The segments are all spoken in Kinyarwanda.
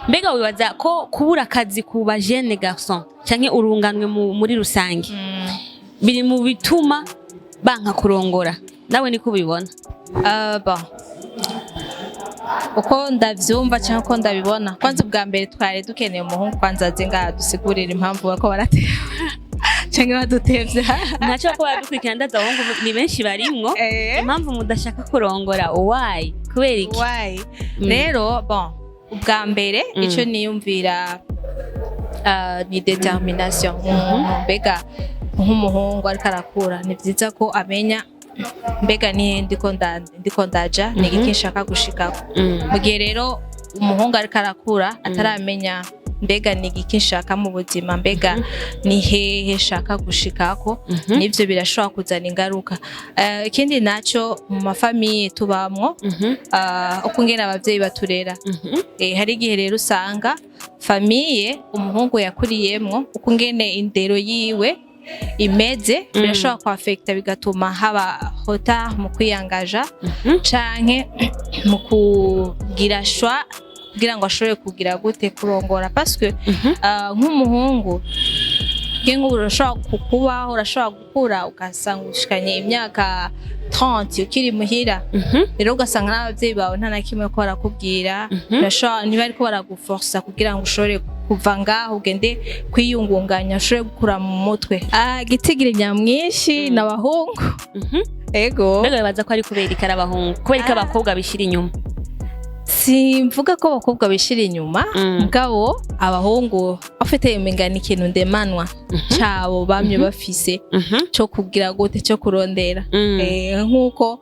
Mbega wibaza ko kubura akazi ku ba jeune garçon canke urunganwe muri rusange biri mu bituma banka kurongora nawe niko ubibona? Bon uko ndavyumva cyangwa uko ndabibona kwanza ubwa mbere twari dukeneye umuhungu kwanza aze ngaha dusigurira impamvu bako barateba cyangwa badutevye ntaco ko badukurikira ndaza abahungu ni benshi barimwo impamvu mudashaka kurongora why kubera iki? Why rero bon ubwa mbere ico niyumvira ni determination mbega nk'umuhungu ariko arakura ni vyiza ko amenya mbega ni ndiko ndaja ni iki nshaka gushikako mu gihe rero umuhungu ariko arakura ataramenya mbega ni iki nshaka mu buzima mbega ni hehe nshaka gushikako nivyo birashobora kuzana ingaruka. Ikindi naco mu mafamiye tubamwo uko ngena abavyeyi baturera hari igihe rero usanga famiye umuhungu yakuriyemwo uko ngene indero yiwe imeze birashobora kwafekta bigatuma haba hota mu kwiyangaja canke mu kugira shwa kugira ngo ashobore kugira gute kurongora parce que nk'umuhungu ngengo urashobora kukubaho urashobora gukura ugasanga ushikanye imyaka 30 ukiri muhira rero ugasanga n'abavyeyi bawe nta nakimwe ko barakubwira urashobora niba ariko baraguforsa kugira ngo ushobore kuva ngaho ugende kwiyungunganya ushobore gukura mu mutwe gitigire nyamwinshi n'abahungu ego mbega bibaza ko ari kubera ikara abahungu kubera ko abakobwa bishira inyuma? Simvuga ko abakobwa bishira inyuma mugabo abahungu bafite imengana ikintu ndemanwa cabo bamye bafise cyo kugira gute cyo kurondera nkuko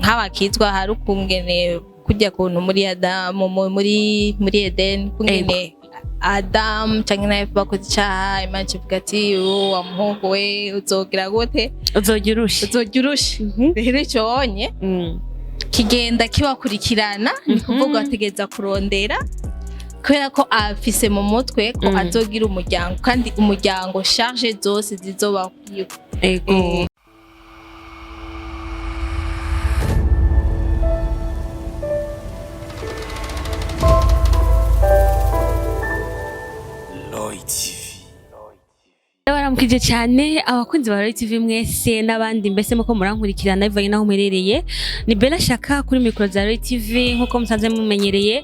nk'abakizwa hari ukungene kujya kuntu muri Adam muri Eden kungene Adam cyangwa na Eva bakoze icyaha Imana ivuga ati wa muhungu we uzogira gute uzogira urusha rero cyonye kigenda kibakurikirana ni kuvuga bategeza kurondera kubera ko afise mu mutwe ko azogira umuryango kandi umuryango charge zose zizoba ego baramukije cyane abakunzi ba TV mwese n'abandi mbese muko murankurikirana bivanye naho muherereye ni Bella Shaka kuri micro za TV nkuko musanze mumenyereye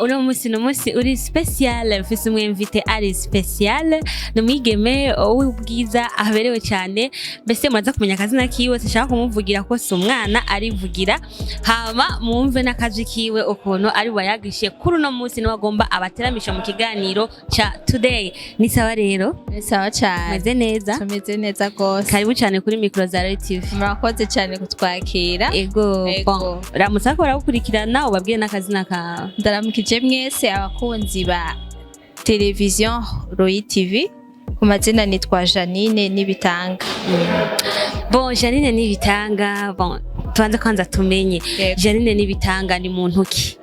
uri munsi no munsi uri special mfise umwe invité ari special n'umwigeme w'ubwiza ahaberewe cyane mbese muraza kumenya akazina kiwe sishaka kumuvugira ko si umwana arivugira hama mumve n'akazi kiwe ukuntu ari wayagishe kuri no munsi no agomba abateramisha mu kiganiro cha today ni sawa rero sawa cyane meze neza tumeze neza gose karibu cyane kuri micro za TV murakoze cyane kutwakira ego bon ramutsa ko baragukurikirana ubabwiye n'akazina ka ndaramukije mwese abakunzi ba television Royi TV ku mazina nitwa Janine Nibitanga bon Janine Nibitanga bon tuanze kwanza tumenye Janine Nibitanga ni muntu ki?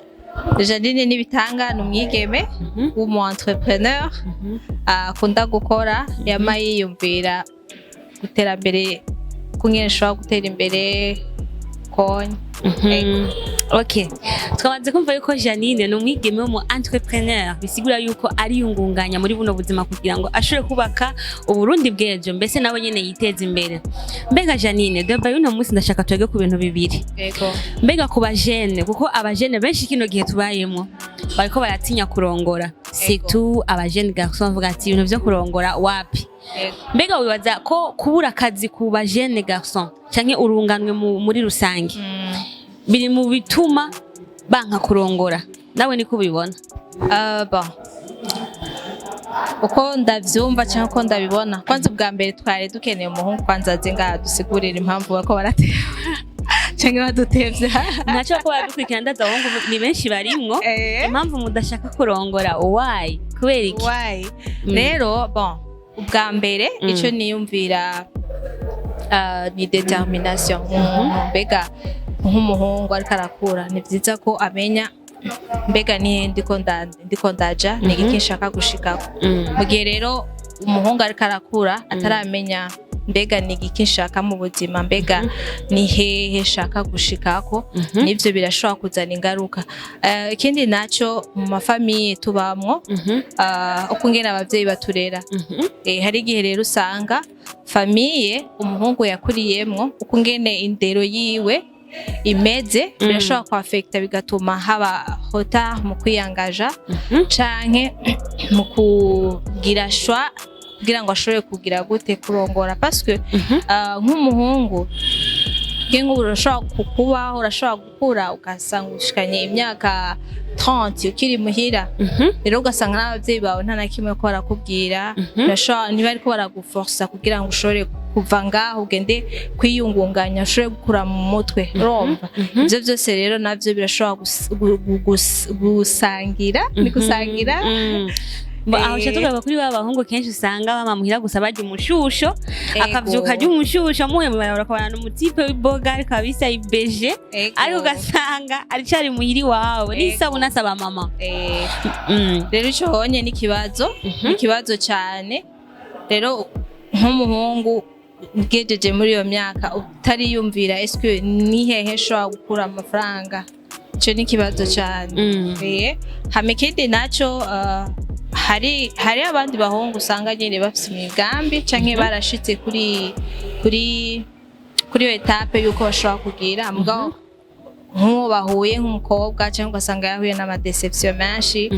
Janine Nibitanga n'umwigeme w'umu entrepreneur akunda gukora yama yiyumvira guterambere kungenshwa gutera imbere konye okay twabanze kumva yuko Janine n'umwigeme w'umu entrepreneur bisigura yuko ari yungunganya muri buno buzima kugira ngo ashobore kubaka uburundi bwejo mbese nawe nyene yiteza imbere. Mbega Janine deba yuno munsi ndashaka twege ku bintu bibiri mbega ku bajene kuko abajene benshi kino gihe tubayemo bariko baratinya kurongora surtout abajene garçon bavuga ati ibintu byo kurongora wapi mbega wibaza ko kubura akazi ku bajene garçon canke urunganwe muri rusange biri mu bituma banka kurongora nawe niko ubibona? Bon uko ndavyumva cyangwa uko ndabibona kwanza ubwa mbere twari dukeneye umuhungu kwanza aze ngaha dusigurira impamvu bako barateba cyangwa badutevye ntaco ko badukurikira ndaza abahungu ni benshi barimwo impamvu mudashaka kurongora why kubera iki? Why rero bon ubwa mbere ico niyumvira ni determination mbega nk'umuhungu ariko arakura ni vyiza ko amenya mbega ni ndiko ndaja ni iki nshaka gushikako mu gihe rero umuhungu ariko arakura ataramenya mbega ni igiki nshaka mu buzima, mbega ni hehe nshaka gushikako, nivyo birashobora kuzana ingaruka. Ikindi naco mu mafamiye tubamwo, uko ngene abavyeyi baturera, hari igihe rero usanga famiye umuhungu yakuriyemwo uko ngene indero yiwe imeze birashobora kwafekta bigatuma haba hota mu kwiyangaja canke mu kugira shwa kugira ngo ashobore kugira gute kurongora, parce que nk'umuhungu kengo urashobora urashobora gukura ugasanga ushikanye imyaka 30 ukiri muhira, rero ugasanga n'abavyeyi bawe nta na kimwe ko barakubwira, urashobora niba ariko baraguforsa kugira ngo ushobore kuva ngaho ugende kwiyungunganya ushobore gukura mu mutwe, urumva ivyo byose rero navyo birashobora gusangira ni gusangira. aho tugaruka kuri babahungu kenshi usanga bama muhira gusa barya umushusho, akavyuka arya umushusho muhe barakabana n'umutipe w'iboga ariko abisa ibeje, ariko ugasanga aricari muhiri wawe n'isabuna asaba mama. Rero ico honye n'ikibazo cyane. Rero nk'umuhungu ugejeje muri iyo myaka utari yumvira eske ni hehe shobora gukura amafaranga, ico n'ikibazo cyane. Hame kindi naco hari abandi bahungu usanga nyine bafite imigambi canke barashitse kuri iyo etape yuko bashobora kugira mugabo nk'uwo bahuye nk'umukobwa cyangwa ugasanga yahuye n'amadeception menshi,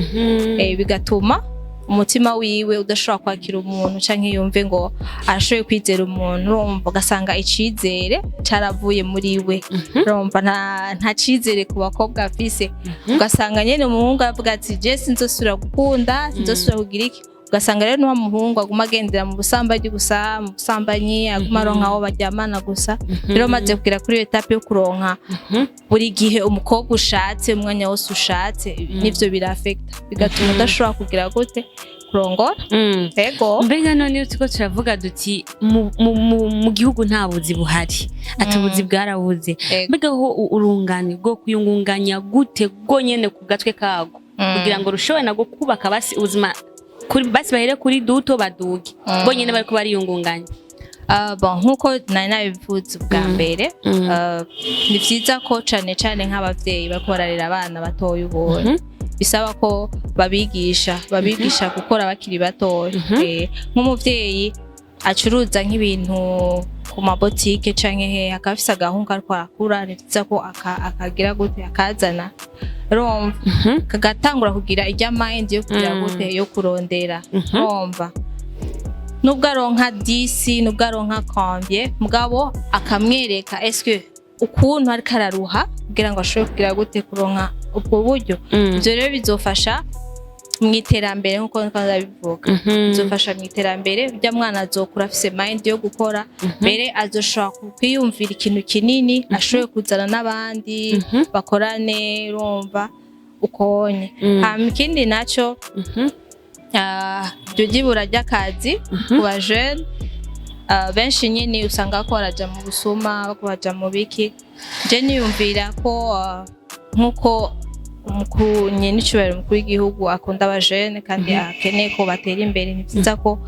bigatuma umutima wiwe udashobora kwakira umuntu canke yumve ngo arashoboye kwizera umuntu, urumva ugasanga icizere caravuye muri we, urumva nta cizere ku bakobwa afise, ugasanga nyene umuhungu avuga ati je sinzosubira gukunda, sinzosubira kugira iki, ugasanga rero n'uwo muhungu aguma agendera mu busambanyi gusa, mu busambanyi aguma aronka aho baryamana gusa. Rero maze kugira kuri iyo etape yo kuronka buri gihe umukobwa ushatse umwanya wose ushatse, nivyo birafekta bigatuma udashobora kugira gute kurongora. Ego mbega none tuko turavuga duti mu gihugu nta buzi buhari, atubuzi bwarabuze, mbega ho urungane bwo kuyungunganya gute bwo nyene ku gatwe kago kugira ngo rushowe nago kubaka basi ubuzima kuri basi bahere kuri duto baduge bo nyene bariko bariyungunganya. Bon nkuko nari nabivuze bwa mbere, ni vyiza ko cane nk'abavyeyi bariko bararera abana batoya ubonye bisaba ko babigisha gukora bakiri batoya. Nk'umuvyeyi acuruza nk'ibintu ku mabotike canke he akafisa gahunga ariko arakura, ni vyiza ko akagira gute akazana romva kagatangura kugira ijya mind yo kugira gute yo kurondera, romva nubwo aronka 10 nubwo aronka combien mugabo akamwereka eske ukuntu ari kararuha kugira ngo ashobore kugira gute kuronka ubwo buryo. Ivyo rero bizofasha mwiterambere nkuko ndabivuga, bizofasha mwiterambere bya mwana azokura afise mind yo gukora, mbere azoshobora kwiyumvira ikintu kinini ashoboye kuzana n'abandi bakorane, urumva ukonye. Ikindi naco byo gibura ry'akazi ku bajene benshi nyine usanga ko baraja mu busuma, bako baja mu biki. Je niyumvira ko nkuko umukuru n'icubahiro mukuru w'igihugu akunda abajene kandi akeneye ko batera imbere, ni vyiza ko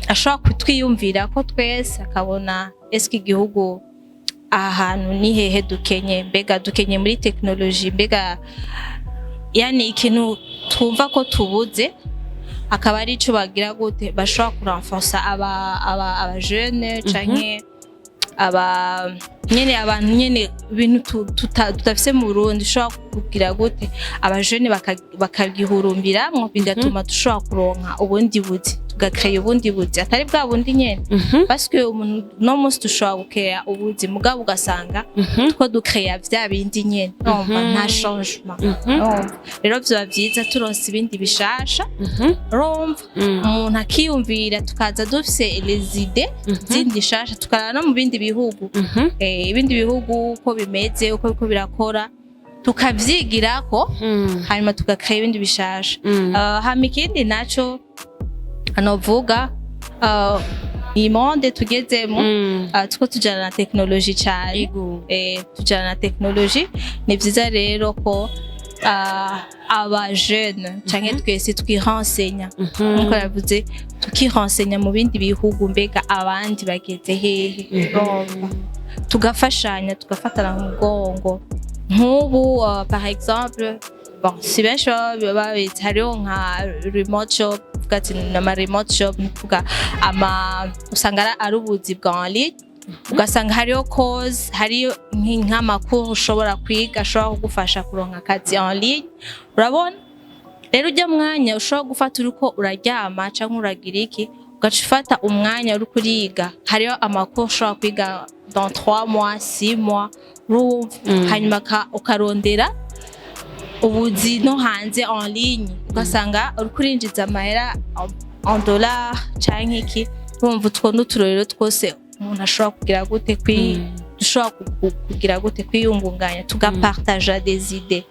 ashobora kutwiyumvira ko twese akabona eske igihugu ahantu ni hehe dukenye, mbega dukenye muri technology, mbega yani ikintu twumva ko tubuze akaba ari ico bagira gute bashobora kurenforcer abajene canke abantu nyene ibintu tutafise mu Burundi ushobora kugira gute abajene bakagihurumbiramwo, bigatuma dushobora kuronka ubundi buzi, tugakreye ubundi buzi atari bwa bundi nyene, parce que umuntu no munsi dushobora gukrea ubuzi mugabo ugasanga two dukrea vya bindi nyene, urumva nta changement. Rero vyo vyiza turonse ibindi bishasha, urumva umuntu akiyumvira tukaza dufise les idées zindi shasha tukarana no mu bindi bihugu, ibindi bihugu uko bimeze uko birakora tukavyigirako, hanyuma tugakrea ibindi bishasha. Hama ikindi naco anovuga iyi monde tugezemo, tuko tujana na technology cyane, tujana na technology. Ni vyiza rero ko aba jeune canke twese twirensenya nkuko yavuze tukirensenya mu bindi bihugu mbega abandi bageze hehe tugafashanya tugafatana mu mugongo nk'ubu par exemple bon si benshi babitse hariho nka remote shop ugati n'ama remote shop nukuvuga usanga ari ubuzi bwa en ligne ugasanga hariho cause hariyo nk'amakuru ushobora kwiga ashobora kugufasha kuronka akazi en ligne urabona rero ujya mwanya ushobora gufata uriko uraryama canke uragira iki ugafata umwanya uri kuriga hariyo amakuru ushobora kwiga dans 3 mois 6 mois hanyuma ukarondera ubuzi no hanze en ligne ugasanga uri kurinjiza amahera en dollars canke iki urumva utwo n'uturorero twose umuntu ashobora kugira gute kugira gute kwiyungunganya tugapartager des idées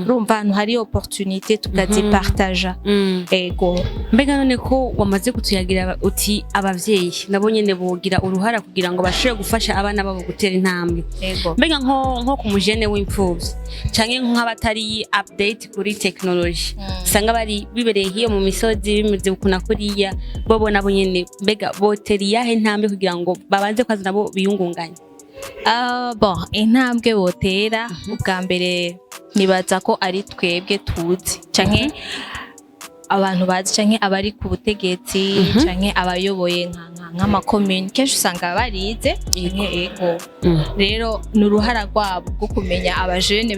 urumva ahantu hari opportunité tukazipartager ego mbega none ko wamaze kutuyagira uti abavyeyi nabo nyene bogira uruhara kugira ngo bashobore gufasha abana babo gutera intambwe mbega nko ku mujene w'imfuvyi canke nk'abatari update kuri technology usanga bari bibereye hiyo mu misozi bimeze ukuna kuriya bobo nabo nyene mbega boteriyahe intambwe kugira ngo babanze kwaza nabo biyungunganya bon intambwe botera ubwa mbere nibaza ko ari twebwe tuzi canke abantu bazi canke abari ku butegetsi canke abayoboye nk'amakomune kenshi usanga barize ego rero n'uruhara rwabo bwo kumenya abajene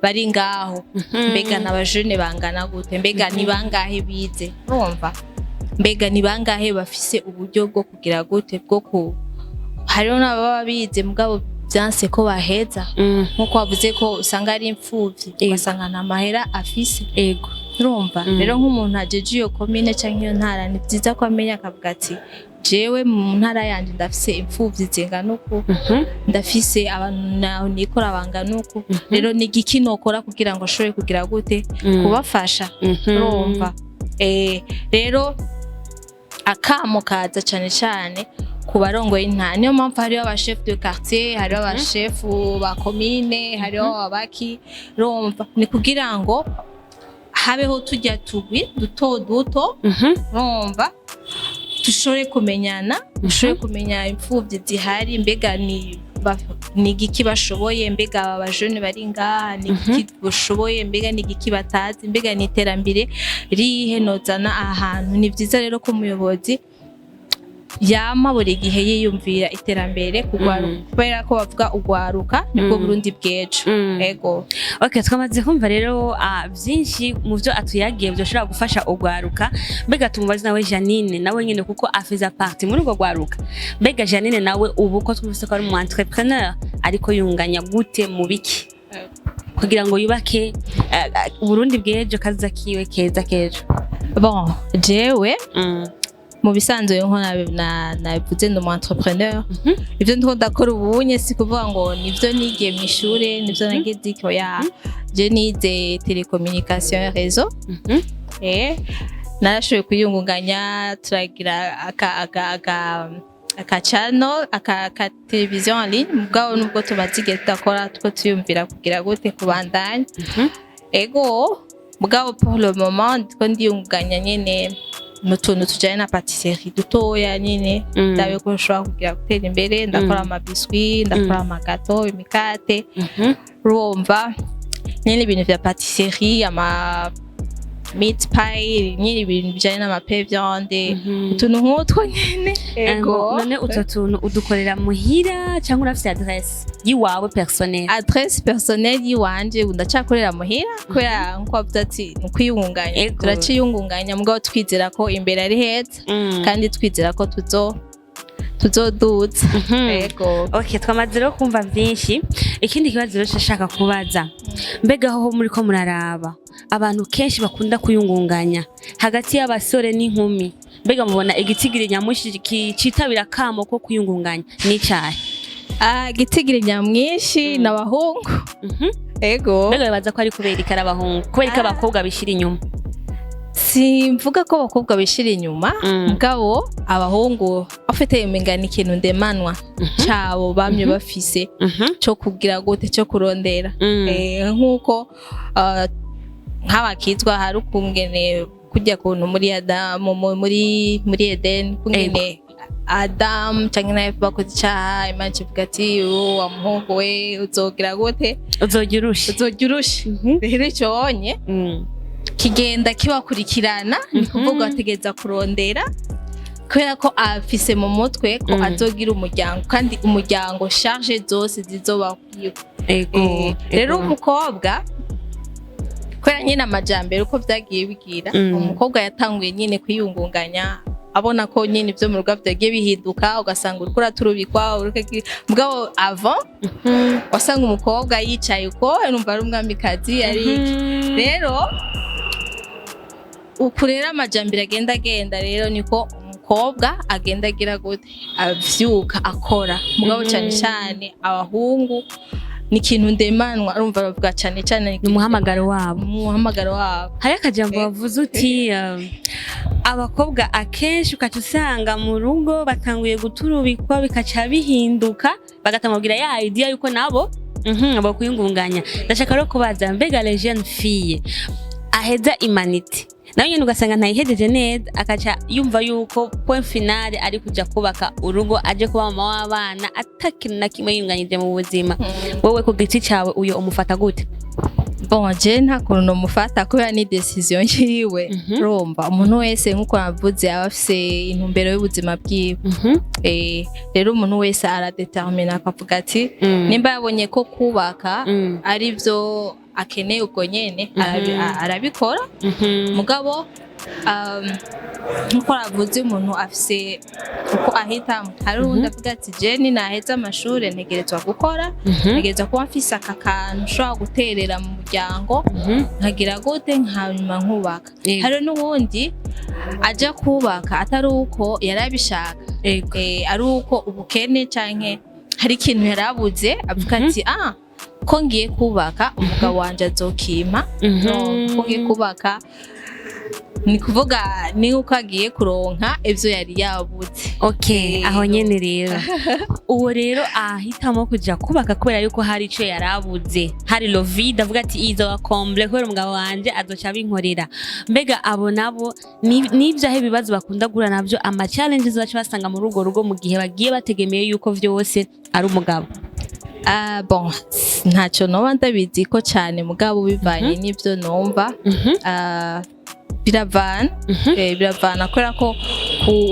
bari ngaho mbega n'abajene bangana gute mbega ni bangahe bize urumva mbega ni bangahe bafise uburyo bwo kugira gute bwo hariho n'ababa bize mugabo byanse ko baheza nkuko wavuze ko usanga ari imfuvyi ugasanga nta mahera afise ego urumva rero nk'umuntu ajeje iyo commune canke iyo ntara ni byiza ko amenya akavuga ati jewe mu ntara yanje ndafise imfuvyi zingana uku ndafise abantu naho nikora bangana uku rero ni igiki nokora kugira ngo ashobore kugira gute kubafasha urumva rero akamo kaza cane ku barongoye intara niyo mpamvu hariho aba chef de quartier hariho aba chef ba commune hariho abaki urumva ni kugira ngo habeho tujya tugwi duto urumva dushobore kumenyana dushobore kumenya imfuvyi zihari mbega ni igiki bashoboye mbega aba bajene bari ngaha ni igiki bashoboye mbega ni igiki batazi mbega ni iterambere rihe nozana ahantu ni vyiza rero ko umuyobozi yama buri gihe yiyumvira iterambere kubera ko bavuga urwaruka nibwo Burundi bwejo ego okay twamaze kumva rero byinshi mu byo atuyagiye byoshobora gufasha urwaruka mbega tumubaze nawe Janine nawe nyine kuko afiza partie muri urwo rwaruka mbega Janine nawe ubu ko twumvise ko ari umu entrepreneur ariko yunganya gute mu biki kugira ngo yubake Burundi bwejo kaza kiwe keza kejo bon jewe mu bisanzwe nko nabivuze ndi umu entrepreneur ivyo ndiko ndakora ubunye si kuvuga ngo nivyo nigiye mu ishure nivyo nagize iko ya je nize télécommunication réseau narashoboye kuyungunganya turagira aka channel aka television en ligne mugabo nubwo tubazige tudakora tuko tuyumvira kugira gute kubandanya ego mugabo pour le moment ndiko ndiyungunganya nyene n'utuntu tujanye na patisserie dutoya nyine ndabe ko nshobora kugira gutera imbere ndakora amabiswi ndakora amagato imikate urumva nyine ibintu vya patisserie ama meat pie nyine ibintu bijanye n'amape viande utuntu nk'utwo nyine ego none utwo tuntu udukorera muhira cyangwa urafite adresse yiwawe personnel adresse personnel yiwanje ndacakorera muhira kubera nko bavuze ati kwiyungunganya turaciyungunganya mugabo twizera ko imbere ari heza kandi twizera ko tuzoduza ego okay twamaze rero kumva byinshi ikindi kibazo rero nshaka kubaza mbega aho muri ko muraraba abantu kenshi bakunda kuyungunganya hagati y'abasore n'inkumi mbega mubona igitigiri nyamushi citabira kamo ko kuyungunganya ni cyahe gitigiri nyamwinshi n'abahungu ego mbega baza ko ari kubera ikara abahungu kubera ko abakobwa bishira inyuma simvuga ko abakobwa bishira inyuma mugabo abahungu afite imengana ikintu ndemanwa cabo bamye bafise cyo kugira gute cyo kurondera nkuko nk'abakizwa hari ukungene kujya kuntu muri Adamu muri Eden kungene Adam cyangwa nawe bakoze icyaha Imana ivuga ati wa muhungu we uzogira gute uzogira urusha rero cyonye kigenda kibakurikirana ni kuvuga bategeza kurondera kubera ko afise mu mutwe ko azogira umuryango kandi umuryango charge zose zizoba rero umukobwa kubera nyine amajambere uko byagiye bigira umukobwa yatanguye nyine kwiyungunganya abona ko nyine ibyo mu rugo byagiye bihinduka ugasanga uriko uraturubikwa mugabo avant wasanga umukobwa yicaye uko numva ari umwamikazi ari rero ukurera amajambere agenda rero niko umukobwa agenda agira gute avyuka akora mugabo cyane abahungu ni ikintu ndemanwa urumva bavuga cyane ni umuhamagaro wabo hari akajambo bavuze uti abakobwa akenshi ukatusanga mu rugo batanguye guturubikwa bikaca bihinduka bagatamubwira ya idea yuko nabo bakuyungunganya ndashaka rero kubaza mbega les jeunes filles aheza imanite nawe nyine ugasanga ntayihejeje neza akaca yumva yuko point finale ari kuja kubaka urugo aje kuba mama w'abana atakintu na kimwe yunganyije mu buzima wowe ku giti cyawe uyo umufata gute bon je nta kuntu no mufata kubera ni decision yiwe romba umuntu wese nkuko navuze abafise intumbero y'ubuzima bwiwe rero umuntu wese aradetermina akavuga ati nimba yabonye ko kubaka ari byo akeneye ubwo nyene arabikora mugabo nkuko navuze umuntu afise uko ahita hari undi avuga ati je ni naheza amashuri ntegerezwa gukora ntegerezwa kuba mfise aka kantu ushobora guterera mu muryango nkagira gute nkanyuma nkubaka hari n'uwundi aja kubaka atari uko yarabishaka ari uko ubukene canke hari ikintu yarabuze avuga ati ko ngiye kubaka umugabo wanje azokima ko ngiye kubaka ni kuvuga ni uko agiye kuronka ivyo yari yabuze aho nyene rero uwo rero ahitamo kuja kubaka kubera yuko hari ico yarabuze hari lovide avuga ati izo wakomble kubera umugabo wanje azoca binkorera mbega abo nabo nivyo ahe bibazo bakunda gura navyo ama challenges baca basanga mu rugo mu gihe bagiye bategemeye yuko vyose ari umugabo bon ntacyo noba ndabizi ko cyane mugabo bivanye n'ibyo numva biravana kubera ko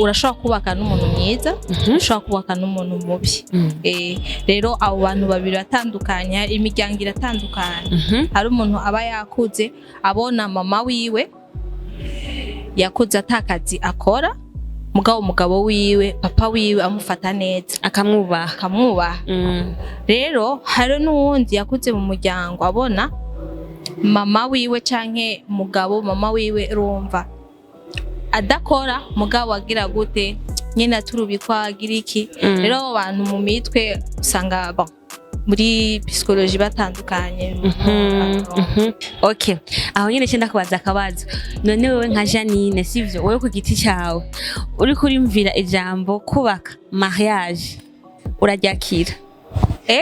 urashobora kubaka n'umuntu mwiza ushobora kubaka n'umuntu mubi rero abo bantu babiri batandukanye imiryango iratandukanye hari umuntu aba yakuze abona mama wiwe yakuze atakazi akora umugabo wiwe papa wiwe amufata neza akamwubaha rero hari n'uwundi yakuze mu muryango abona mama wiwe canke mama wiwe rumva adakora mugabo agira gute nyine aturubikwa agira iki rero abo bantu mu mitwe usanga muri psychologie batandukanye aho nyine cyenda kubaza akabazo none wewe nka Janine sivyo wewe ku giti cyawe uri kurimvira ijambo kubaka mariage uraryakira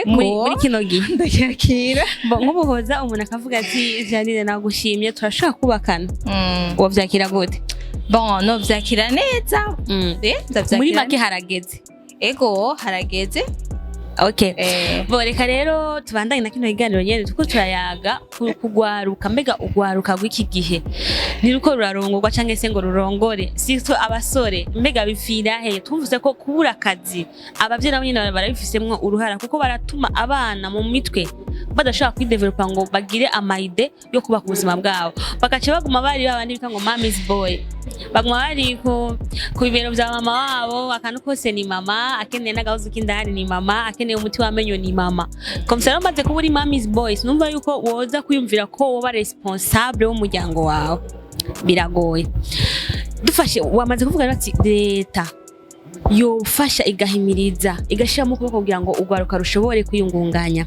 muri kino gihe ndaryakira nk'ubuhoza umuntu akavuga ati Janine nagushimye turashaka kubakana uwo vyakira gute no vyakira neza muri make harageze harageze reka rero tubandanye na kino kiganiro nyene tuko turayaga kugwaruka mbega ugwaruka gw'iki gihe niruko rurarongorwa canke se ngo rurongore sito abasore mbega bifira he tuvuze ko kubura akazi abavye nabo nyene barabifisemwo uruhara kuko baratuma abana mu mitwe badashobora kwidevelopa ngo bagire amaide yo kubaka ubuzima bwabo bakaca baguma bari babandi bita ngo mommy's boy baguma bari ku bibero vya mama wabo akantu kose ni mama akeneye n'agahuzu k'indani ni mama akeneye umuti w'amenyo ni mama comme ça maze kuba uri mommy's boy numva yuko woza kwiyumvira ko woba responsable w'umuryango wawe biragoye dufashe wamaze kuvuga ati leta yofasha igahimiriza igashiramo ukuboko kugira ngo urwaruka rushobore kwiyungunganya.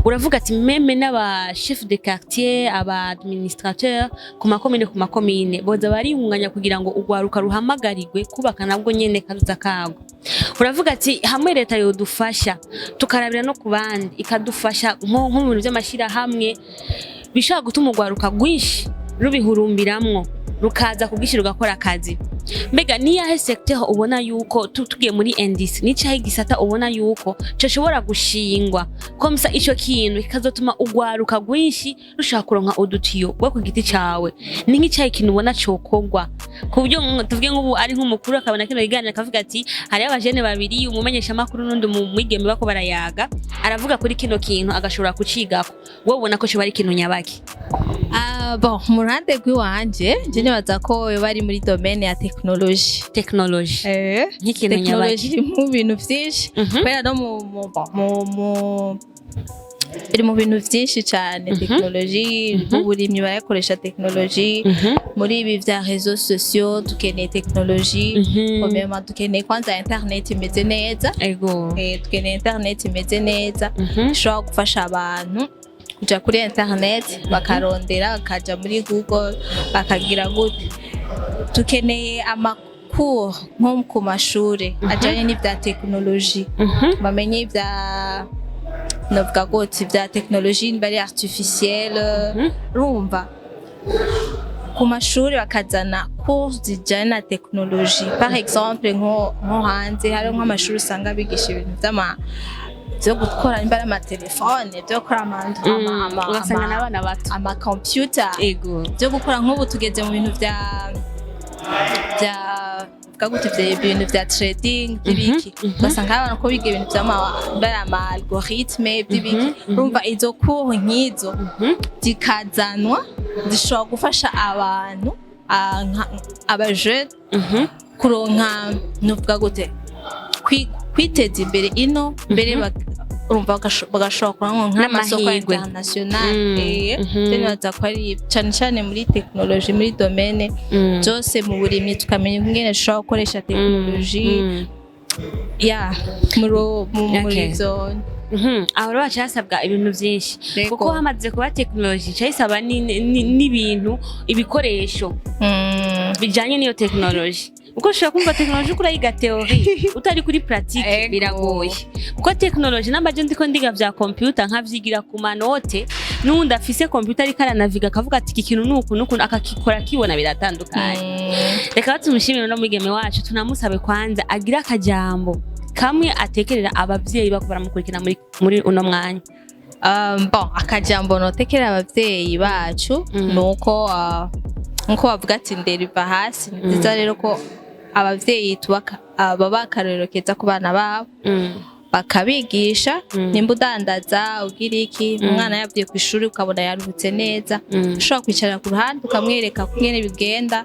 Uravuga ati meme n'aba chef de quartier, aba administrateur ku makomine boza bariyungunganya kugira ngo urwaruka ruhamagarirwe kubaka nabwo nyene karuza kago. Uravuga ati hamwe leta yodufasha tukarabira no kubandi ikadufasha nko mu bintu by'amashira hamwe bishaka gutuma urwaruka rwishi rubihurumbiramwo rukaza kugishira ugakora akazi. Mbega ni yahe secteur ubona yuko tugiye muri industry ni cyahe gisata ubona yuko cyoshobora gushingwa komsa ico kintu kikazotuma urwaruka rwinshi rushaka kuronka udutiyo bwo ku giti cawe? Ni nk'icyahe kintu ubona cokogwa ku buryo tuvuge nk'ubu ari nk'umukuru akabona kino iganira akavuga ati hari abajene babiri umumenyesha makuru n'undi mwigeme bako barayaga aravuga kuri kino kintu agashobora kucigako, wowe ubona ko cyo bari kintu nyabaki? Bon, murande rw'iwanje je nibaza ko bari muri domaine ya technology. Nk'ikintu nyabaki mu bintu byinshi kubera no biri mu bintu byinshi cyane. Technology uburimyi barakoresha technology muri ibi vya réseaux sociaux, tukeneye technology komema, tukeneye kwanza internet imeze neza. Tukeneye internet imeze neza ishobora gufasha abantu kuja kuri internet bakarondera bakaja muri Google bakagira gute. Tukeneye amakuru nko ku mashuri ajanye n'ivya technology bamenye ivya novuga gute vya technology bari artificielle. Rumva ku mashuri bakazana cours zijanye na technology. Par exemple nko hanze hari nk'amashuri usanga bigisha ibintu vy'ama byo gukora imbara amatelefone byo gukora ama computer byo gukora nk'ubu tugeze mu bintu vya ibintu vya trading by'ibiki basanga abantu ko biga ibintu vy'ama algorithme by'ibiki. Urumva izo cours nk'izo zikazanwa zishobora gufasha abantu abajeune kuronka novuga gute kwiteza imbere ino mbere urumva bagashobora kuronka nk'amasoko international. Nibaza ko ari cyane cyane muri technology muri domaine byose mu burimyi tukamenya ingene dushobora gukoresha technology muri zone. Aho rero cyasabwa ibintu byinshi kuko hamaze kuba technology cyayisaba n'ibintu ibikoresho bijanye n'iyo technology. Uko ushaka kumva technology kuri yiga theory utari kuri pratique biragoye kuko technology n'amaje ndiko ndiga vya computer nkavyigira ku manote n'undi afise computer ari karanaviga akavuga ati iki kintu nuku akakikora kibona biratandukanye. Reka tumushimire no mwigeme wacu tunamusabe kwanza agira akajambo kamwe atekerera abavyeyi bako baramukurikira muri uno mwanya. Bon, akajambo notekerera abavyeyi bacu nuko nko bavuga ati nderiva hasi. Ni byiza rero ko abavyeyi tubaka babakarero keza ku bana babo bakabigisha nimba udandaza ugira iki umwana yavuye ku ishuri ukabona yaruhutse neza ushobora kwicara ku ruhande ukamwereka kungene bigenda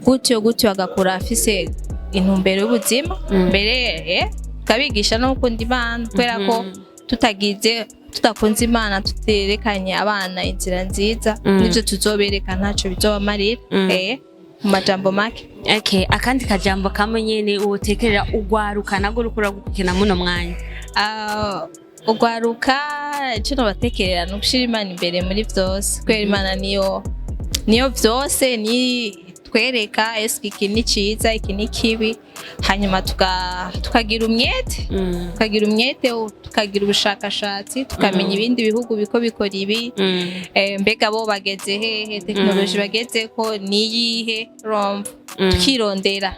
gutyo agakura afise intumbero y'ubuzima mbere kabigisha no gukunda Imana kubera ko tudakunze Imana tuterekanye abana inzira nziza nivyo tuzobereka ntaco bizobamarira mu majambo make. Akandi kajambo kamwe nyene utekerera urwaruka nago rukura gukina muno mwanya? Urwaruka cyo batekerera no gushira Imana imbere muri byose kubera Imana niyo byose ni twereka eski iki ni ciza iki ni kibi hanyuma tukagira umwete tukagira ubushakashatsi tukamenya ibindi bihugu biko bikora ibi mbega bo bageze hehe technology bageze ko niyihe romp tukirondera.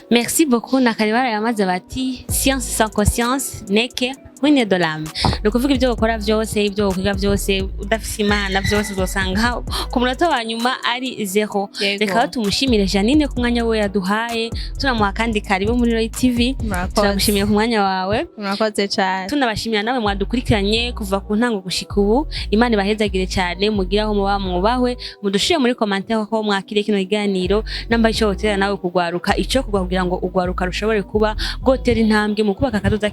Merci beaucoup. Nakaribara yamaze bati science sans conscience neke wine de l'âme. No kuvuga ibyo ukora byose ibyo ukwiga byose udafise Imana byose uzosanga ku munota wa nyuma ari zero. Reka tumushimire Janine ku mwanya we yaduhaye tunamuha kandi karibu muri Roy TV. Turagushimiye ku mwanya wawe. Murakoze cyane. Tunabashimira nawe mwadukurikiranye kuva ku ntango gushika ubu. Imana ibahezagire cyane mugiraho muba mwubahwe mudushire muri commentaire ko mwakire kino iganiro namba ico hotera nawe kugwaruka ico kugwa kugira ngo ugwaruka rushobore kuba gotera intambwe mu kubaka akadoza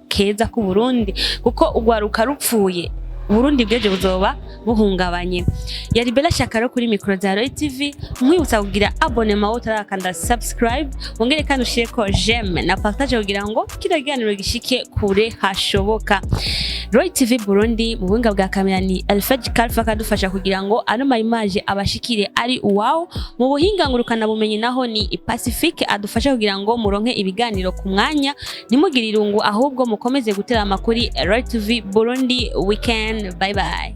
keza ku Burundi kuko ugwaruka rupfuye Burundi bw'ejo buzoba buhungabanye. Yari Bella Shakaro kuri micro za Roy TV, nkwibutsa kugira abonnement utarakanda subscribe, wongere kandi ushireko j'aime na partage kugira ngo kino kiganiro gishike kure hashoboka. Roy TV Burundi mu buhinga bwa kamera ni Alfred Kalfa kadufasha kugira ngo ano ma image abashikire ari uwao, mu buhinga ngurukana bumenyi naho ni Pacific adufasha kugira ngo muronke ibiganiro ku mwanya, nimugire irungu ahubwo mukomeze gutera amakuri. Roy TV Burundi weekend, bye bye.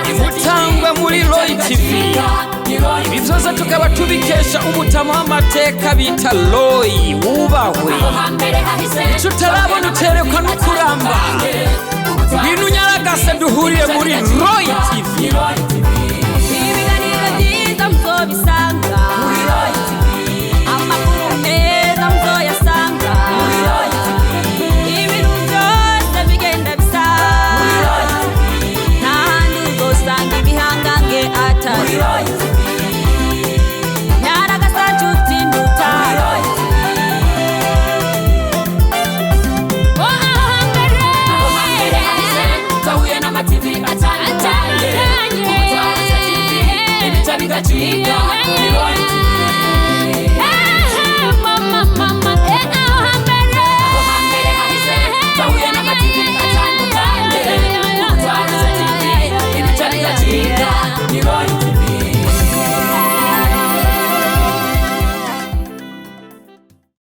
Imutangwa muri Roy TV, ibi vyose tukaba tubikesha umutama w'amateka bita Roy. Wubahwe ico utarabona uterekwa n'ukuramba, ibintu nyaragase duhuriye muri Roy TV. Ibiganiro vyiza muzobisa